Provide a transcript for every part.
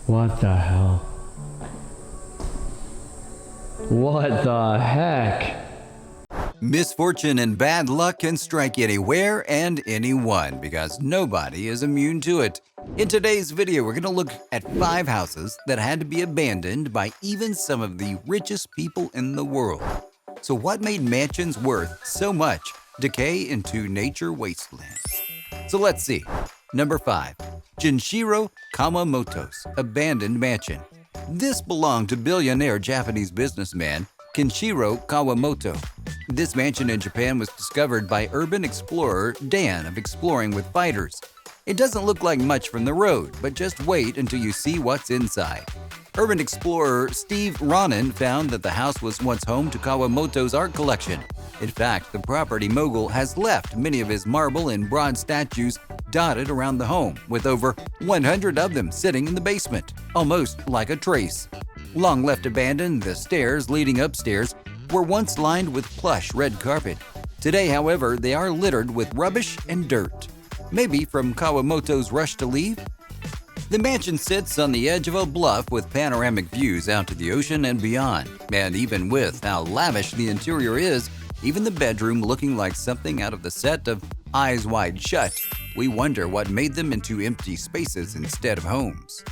What the hell? What the heck? Misfortune and bad luck can strike anywhere and anyone because nobody is immune to it. In today's video, we're going to look at 5 houses that had to be abandoned by even some of the richest people in the world. So what made mansions worth so much decay into nature wastelands? So let's see. Number 5. Junshiro Kawamoto's abandoned mansion. This belonged to billionaire Japanese businessman Kenshiro Kawamoto. This mansion in Japan was discovered by urban explorer Dan of Exploring with Fighters. It doesn't look like much from the road, but just wait until you see what's inside. Urban explorer Steve Ronan found that the house was once home to Kawamoto's art collection. In fact, the property mogul has left many of his marble and bronze statues dotted around the home, with over 100 of them sitting in the basement, almost like a trace. Long left abandoned, the stairs leading upstairs were once lined with plush red carpet. Today, however, they are littered with rubbish and dirt. Maybe from Kawamoto's rush to leave? The mansion sits on the edge of a bluff with panoramic views out to the ocean and beyond. And even with how lavish the interior is, even the bedroom looking like something out of the set of Eyes Wide Shut, we wonder what made them into empty spaces instead of homes.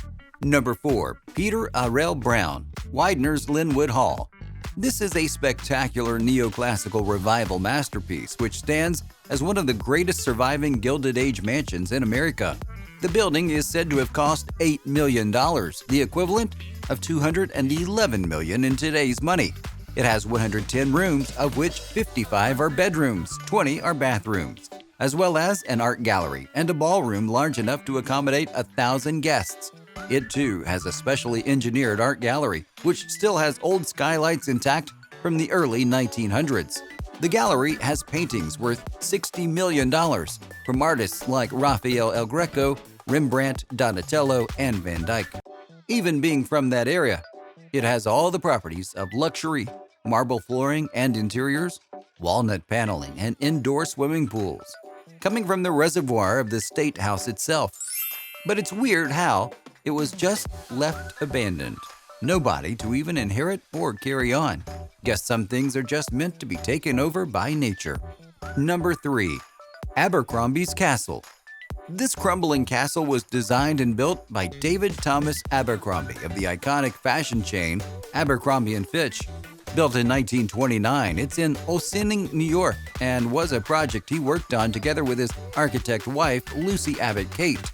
Number 4. Peter Arell Brown, Widener's Linwood Hall. This is a spectacular neoclassical revival masterpiece which stands as one of the greatest surviving Gilded Age mansions in America. The building is said to have cost $8 million, the equivalent of $211 million in today's money. It has 110 rooms, of which 55 are bedrooms, 20 are bathrooms, as well as an art gallery and a ballroom large enough to accommodate 1,000 guests. It too has a specially engineered art gallery, which still has old skylights intact from the early 1900s. The gallery has paintings worth $60 million from artists like Raphael El Greco, Rembrandt, Donatello, and Van Dyck. Even being from that area, it has all the properties of luxury, marble flooring and interiors, walnut paneling, and indoor swimming pools, coming from the reservoir of the State House itself. But it's weird how it was just left abandoned. Nobody to even inherit or carry on. Guess some things are just meant to be taken over by nature. Number 3. Abercrombie's Castle. This crumbling castle was designed and built by David Thomas Abercrombie of the iconic fashion chain Abercrombie & Fitch. Built in 1929, it's in Ossining, New York, and was a project he worked on together with his architect wife, Lucy Abbott Kate.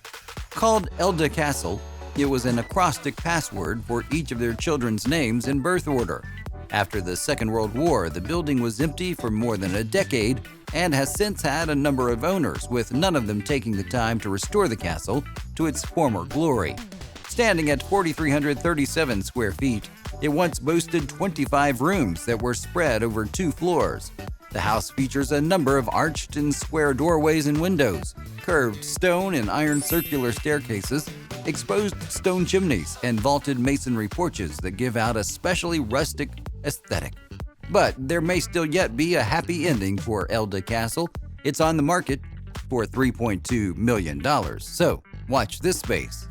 Called Elda Castle, it was an acrostic password for each of their children's names in birth order. After the Second World War, the building was empty for more than a decade and has since had a number of owners, with none of them taking the time to restore the castle to its former glory. Standing at 4,337 square feet, it once boasted 25 rooms that were spread over 2 floors. The house features a number of arched and square doorways and windows, curved stone and iron circular staircases, exposed stone chimneys, and vaulted masonry porches that give out a specially rustic aesthetic. But there may still yet be a happy ending for Elda Castle. It's on the market for $3.2 million, so watch this space.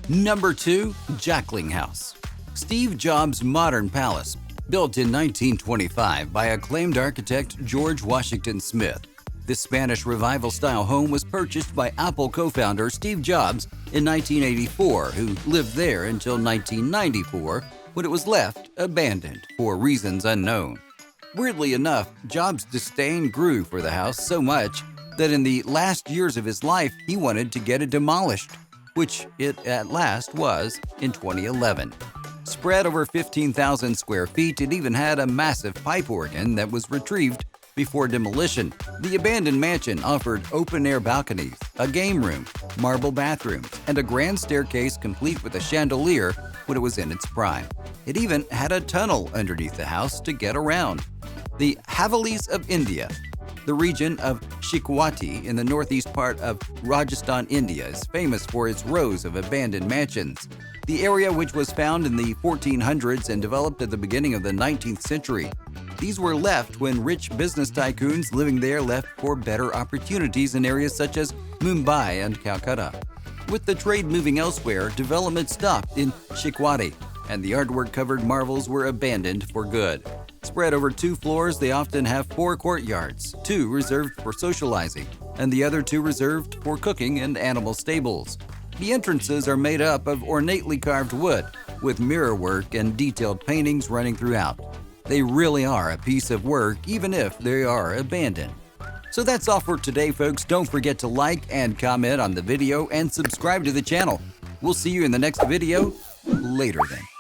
Number 2. Jackling House. Steve Jobs' modern palace, built in 1925 by acclaimed architect George Washington Smith. This Spanish revival-style home was purchased by Apple co-founder Steve Jobs in 1984, who lived there until 1994, when it was left abandoned for reasons unknown. Weirdly enough, Jobs' disdain grew for the house so much that in the last years of his life he wanted to get it demolished, which it at last was in 2011. Spread over 15,000 square feet, it even had a massive pipe organ that was retrieved before demolition. The abandoned mansion offered open-air balconies, a game room, marble bathrooms, and a grand staircase complete with a chandelier when it was in its prime. It even had a tunnel underneath the house to get around. The Havelis of India. The region of Shikwati in the northeast part of Rajasthan, India, is famous for its rows of abandoned mansions. The area, which was found in the 1400s and developed at the beginning of the 19th century, These were left when rich business tycoons living there left for better opportunities in areas such as Mumbai and Calcutta. With the trade moving elsewhere, development stopped in Shikwati, and the artwork-covered marvels were abandoned for good. Spread over 2 floors, they often have 4 courtyards, 2 reserved for socializing, and the other 2 reserved for cooking and animal stables. The entrances are made up of ornately carved wood, with mirror work and detailed paintings running throughout. They really are a piece of work, even if they are abandoned. So that's all for today, folks. Don't forget to like and comment on the video and subscribe to the channel. We'll see you in the next video. Later then.